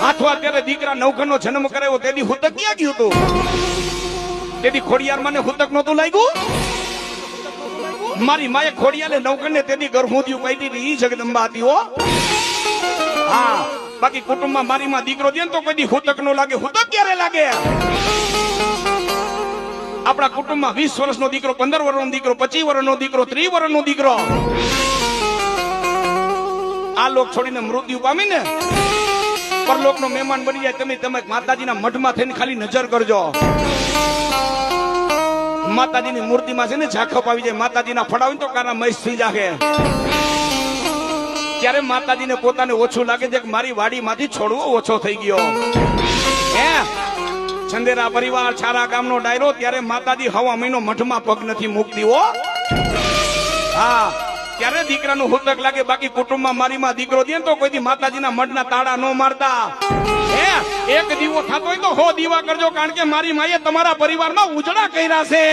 હાથો અત્યારે દીકરા નવખંડનો જન્મ કરાયો તેથી હુતક ક્યાં ગયું હતું? તેથી ખોડિયાર મને હુતક નહોતું લાગ્યું? મારી માએ ખોડિયાલે નવખંડ ને તેથી ગર્ભોદિયું પાડી દીધી જગદંબા હતી હો. હા, બાકી કુટુંબમાં મારી માં દીકરો દે ને તો કદી હુતક નો લાગે. હુતક ક્યારે લાગે? આપણા કુટુંબમાં 20 વર્ષનો દીકરો, 15 વર્ષનો દીકરો, 25 વર્ષનો દીકરો, 30 વર્ષનો દીકરો આ લોક છોડીને મૃત્યુ પામી ને પરલોકનો મહેમાન બની જાય. તમે માતાજીના મઢમાં થઈને ખાલી નજર કરજો. માતાજીની મૂર્તિમાં છે ને ઝાખપ આવી જાય. માતાજીના ફડાવી તો કાના મહેશ થઈ જાગે. ત્યારે માતાજીને પોતાને ઓછું લાગે છે કે મારી વાડીમાંથી છોડવો ઓછો થઈ ગયો. હે ચંદેરા પરિવાર છારા ગામનો ડાયરો, ત્યારે માતાજી હવા મહિનો મઠમાં પગ નથી મૂકતી હો. હા, ત્યારે દીકરાનું હુતક લાગે. બાકી કુટુંબમાં મારી માં દીકરો દે તો કોઈ દી માતાજીના મઢના તાળા ન મારતા. હે એક દીવો થતો હોય તો 100 દીવા કરજો, કારણ કે મારી માએ તમારા પરિવારમાં ઉજળા કર્યા છે.